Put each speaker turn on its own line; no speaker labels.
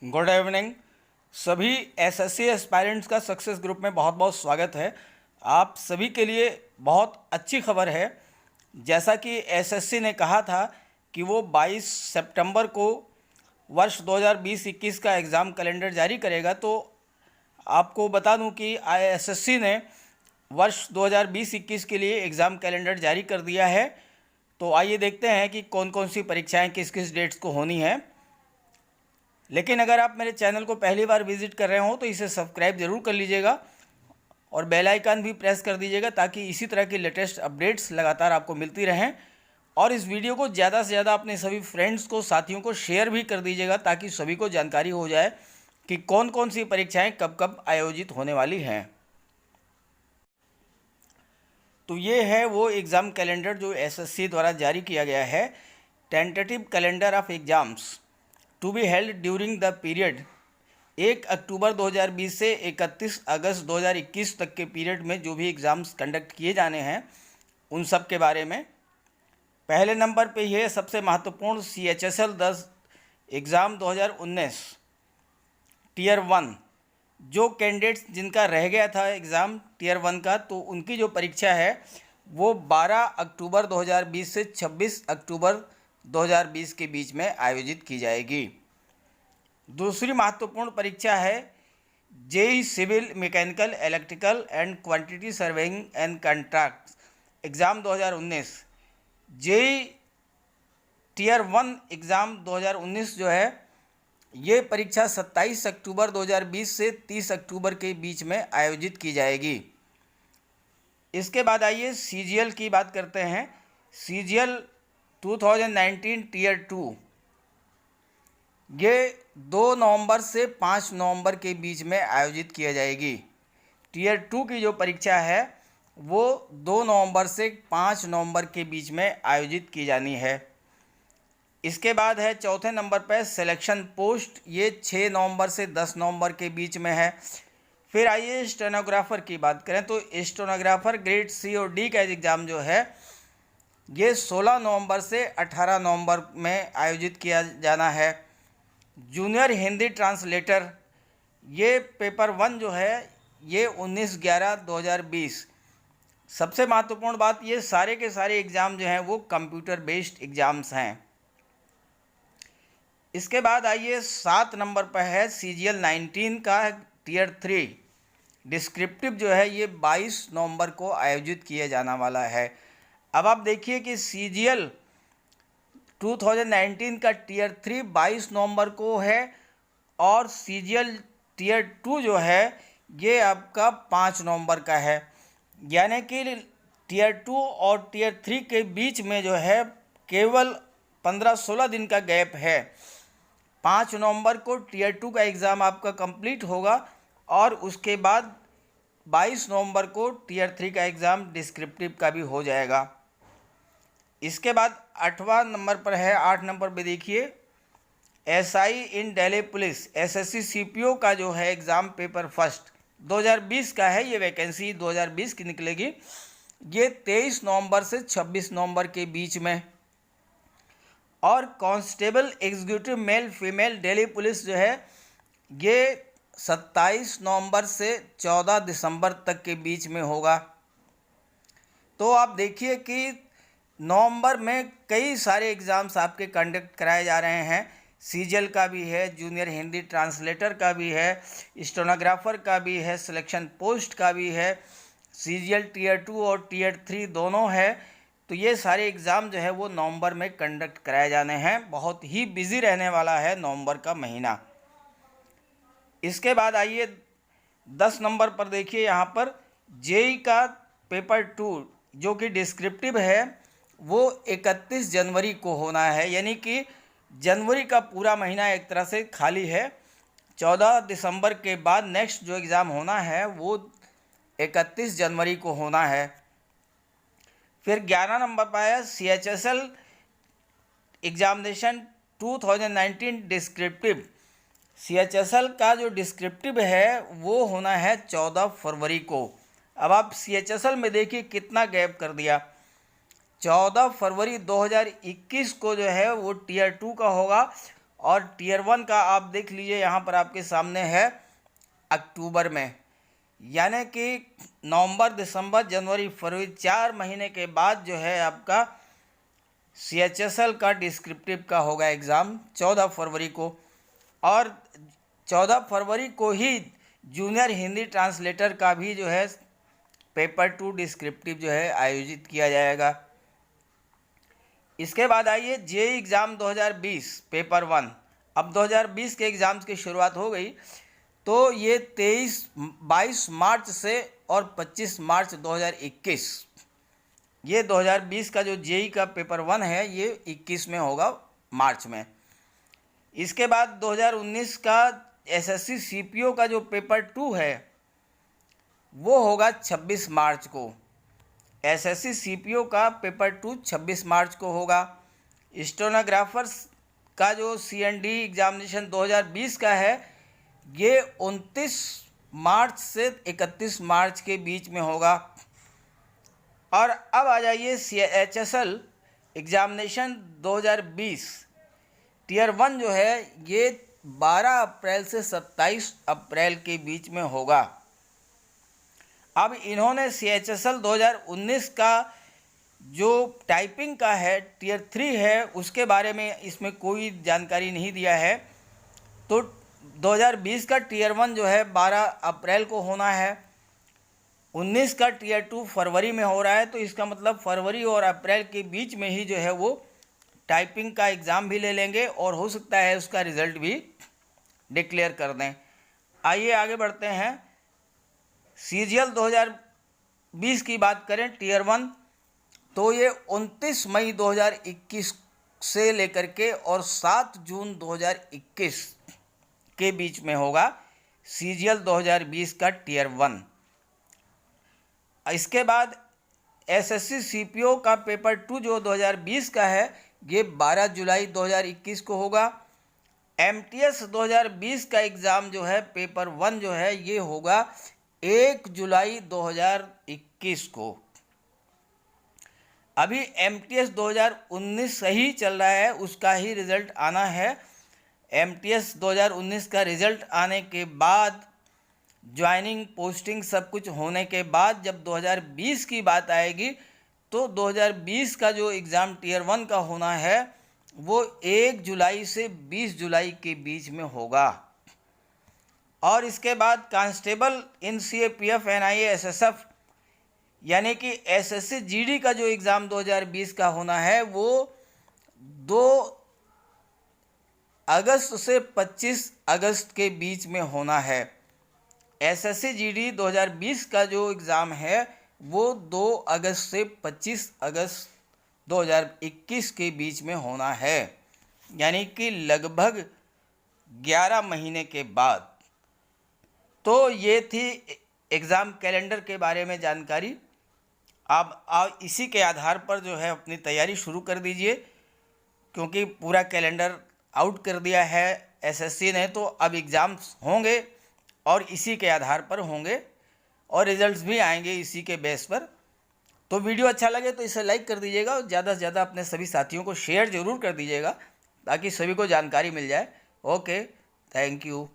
Good evening. सभी SSC aspirants का success group में बहुत बहुत स्वागत है। आप सभी के लिए बहुत अच्छी खबर है। जैसा कि एसएससी ने कहा था कि वो 22 सितंबर को वर्ष 2020-21 का एग्ज़ाम कैलेंडर जारी करेगा, तो आपको बता दूं कि एसएससी ने वर्ष 2020-21 के लिए एग्ज़ाम कैलेंडर जारी कर दिया है। तो आइए देखते हैं कि कौन कौन सी परीक्षाएं किस किस डेट्स को होनी है। लेकिन अगर आप मेरे चैनल को पहली बार विजिट कर रहे हो तो इसे सब्सक्राइब ज़रूर कर लीजिएगा और बेल आइकन भी प्रेस कर दीजिएगा ताकि इसी तरह की लेटेस्ट अपडेट्स लगातार आपको मिलती रहें। और इस वीडियो को ज़्यादा से ज़्यादा अपने सभी फ्रेंड्स को, साथियों को शेयर भी कर दीजिएगा ताकि सभी को जानकारी हो जाए कि कौन कौन सी परीक्षाएं कब कब आयोजित होने वाली हैं। तो ये है वो एग्ज़ाम कैलेंडर जो एसएससी द्वारा जारी किया गया है। Tentative calendar of exams to be held during the period 1 October 2020 से 31 अगस्त 2021 तक के पीरियड में जो भी एग्ज़ाम्स कंडक्ट किए जाने हैं उन सब के बारे में। पहले नंबर पे ये सबसे महत्वपूर्ण CHSL 10 एग्ज़ाम 2019 टीयर 1, जो कैंडिडेट्स जिनका रह गया था एग्ज़ाम टीयर 1 का, तो उनकी जो परीक्षा है वो 12 अक्टूबर 2020 से 26 अक्टूबर 2020 के बीच में आयोजित की जाएगी। दूसरी महत्वपूर्ण परीक्षा है JE civil mechanical electrical and quantity surveying and contracts exam 2019। JE tier 1 exam 2019 जो है ये परीक्षा 27 अक्टूबर 2020 से 30 अक्टूबर के बीच में आयोजित की जाएगी। इसके बाद आइए CGL की बात करते हैं। CGL 2019 टीयर 2 ये 2 नवंबर से 5 नवंबर के बीच में आयोजित किया जाएगी। टीयर 2 की जो परीक्षा है वो 2 नवंबर से 5 नवंबर के बीच में आयोजित की जानी है। इसके बाद है चौथे नंबर पर सिलेक्शन पोस्ट, ये 6 नवंबर से 10 नवंबर के बीच में है। फिर आइए स्टेनोग्राफर की बात करें तो स्टेनोग्राफर ग्रेड C और D का एग्ज़ाम जो है ये 16 नवंबर से 18 नवंबर में आयोजित किया जाना है। जूनियर हिंदी ट्रांसलेटर ये पेपर 1 जो है ये 19/11/2020। सबसे महत्वपूर्ण बात, ये सारे के सारे एग्ज़ाम जो हैं वो कंप्यूटर बेस्ड एग्ज़ाम्स हैं। इसके बाद आइए 7 नंबर पर है CGL 19 का टीयर 3 डिस्क्रिप्टिव जो है ये 22 नवंबर को आयोजित किया जाना वाला है। अब आप देखिए कि CGL 2019 का टीयर 3 22 नवंबर को है और CGL टीयर 2 जो है ये आपका 5 नवंबर का है। यानी कि टीयर 2 और टीयर 3 के बीच में जो है केवल 15-16 दिन का गैप है। 5 नवंबर को टीयर 2 का एग्ज़ाम आपका कंप्लीट होगा और उसके बाद 22 नवंबर को टीयर 3 का एग्ज़ाम डिस्क्रिप्टिव का भी हो जाएगा। इसके बाद 8वां नंबर पर है, 8 नंबर पे देखिए SI इन दिल्ली पुलिस SSC CPO का जो है एग्ज़ाम पेपर फर्स्ट 2020 का है। ये वैकेंसी 2020 की निकलेगी। ये 23 नवंबर से 26 नवंबर के बीच में। और constable executive male female Delhi police जो है ये 27 नवंबर से 14 दिसंबर तक के बीच में होगा। तो आप देखिए कि नवंबर में कई सारे एग्ज़ाम्स आपके कंडक्ट कराए जा रहे हैं। CGL का भी है, जूनियर हिंदी ट्रांसलेटर का भी है, स्टेनोग्राफर का भी है, सिलेक्शन पोस्ट का भी है, CGL टीयर 2 और टीयर 3 दोनों है। तो ये सारे एग्ज़ाम जो है वो नवंबर में कंडक्ट कराए जाने हैं। बहुत ही बिजी रहने वाला है नवंबर का महीना। इसके बाद आइए 10 नंबर पर देखिए, यहाँ पर जेई का पेपर 2 जो कि डिस्क्रिप्टिव है वो 31 जनवरी को होना है। यानी कि जनवरी का पूरा महीना एक तरह से खाली है। 14 दिसंबर के बाद नेक्स्ट जो एग्ज़ाम होना है वो 31 जनवरी को होना है। फिर 11 नंबर पर है CHSL एग्जामिनेशन 2019 डिस्क्रिप्टिव। CHSL का जो डिस्क्रिप्टिव है वो होना है 14 फरवरी को। अब आप CHSL में देखिए कितना गैप कर दिया। 14 फरवरी 2021 को जो है वो टीयर 2 का होगा और टीयर 1 का आप देख लीजिए यहाँ पर आपके सामने है अक्टूबर में, यानी कि नवंबर, दिसंबर, जनवरी, फरवरी 4 महीने के बाद जो है आपका CHSL का डिस्क्रिप्टिव का होगा एग्ज़ाम 14 फरवरी को, और 14 फरवरी को ही जूनियर हिंदी ट्रांसलेटर का भी जो है पेपर 2 डिस्क्रिप्टिव जो है आयोजित किया जाएगा। इसके बाद आइए जेईई एग्ज़ाम 2020 पेपर 1। अब 2020 के एग्ज़ाम्स की शुरुआत हो गई, तो ये 22 मार्च से और 25 मार्च 2021, ये 2020 का जो जेईई का पेपर 1 है ये 21 में होगा, मार्च में। इसके बाद 2019 का एसएससी सीपीओ का जो पेपर 2 है वो होगा 26 मार्च को। एसएससी सीपीओ का पेपर 2 26 मार्च को होगा। स्टेनोग्राफर्स का जो सीएनडी एग्जामिनेशन 2020 का है ये 29 मार्च से 31 मार्च के बीच में होगा। और अब आ जाइए CHSL एग्जामिनेशन 2020 टीयर 1 जो है ये 12 अप्रैल से 27 अप्रैल के बीच में होगा। अब इन्होंने CHSL 2019 का जो टाइपिंग का है टीयर 3 है उसके बारे में इसमें कोई जानकारी नहीं दिया है। तो 2020 का टीयर 1 जो है 12 अप्रैल को होना है, 19 का टीयर 2 फरवरी में हो रहा है, तो इसका मतलब फरवरी और अप्रैल के बीच में ही जो है वो टाइपिंग का एग्ज़ाम भी ले लेंगे और हो सकता है उसका रिज़ल्ट भी डिक्लेयर कर दें। आइए आगे बढ़ते हैं। CGL 2020 की बात करें टीयर 1, तो ये 29 मई 2021 से लेकर के और 7 जून 2021 के बीच में होगा CGL 2020 का टीयर 1। इसके बाद एसएससी सीपीओ का पेपर 2 जो 2020 का है ये 12 जुलाई 2021 को होगा। MTS 2020 का एग्ज़ाम जो है पेपर 1 जो है ये होगा 1 जुलाई 2021 को। अभी MTS 2019 सही चल रहा है, उसका ही रिज़ल्ट आना है। MTS 2019 का रिज़ल्ट आने के बाद ज्वाइनिंग, पोस्टिंग सब कुछ होने के बाद जब 2020 की बात आएगी तो 2020 का जो एग्ज़ाम टीयर 1 का होना है वो 1 जुलाई से 20 जुलाई के बीच में होगा। और इसके बाद कांस्टेबल इन CAPF NIA SSF यानी कि SSC GD का जो एग्ज़ाम 2020 का होना है वो 2 अगस्त से 25 अगस्त के बीच में होना है। SSC GD 2020 का जो एग्ज़ाम है वो 2 अगस्त से 25 अगस्त 2021 के बीच में होना है, यानी कि लगभग 11 महीने के बाद। तो ये थी एग्ज़ाम कैलेंडर के बारे में जानकारी। आप इसी के आधार पर जो है अपनी तैयारी शुरू कर दीजिए, क्योंकि पूरा कैलेंडर आउट कर दिया है SSC ने, तो अब एग्ज़ाम्स होंगे और इसी के आधार पर होंगे और रिजल्ट्स भी आएंगे इसी के बेस पर। तो वीडियो अच्छा लगे तो इसे लाइक कर दीजिएगा और ज़्यादा से ज़्यादा अपने सभी साथियों को शेयर ज़रूर कर दीजिएगा ताकि सभी को जानकारी मिल जाए। Okay, thank you.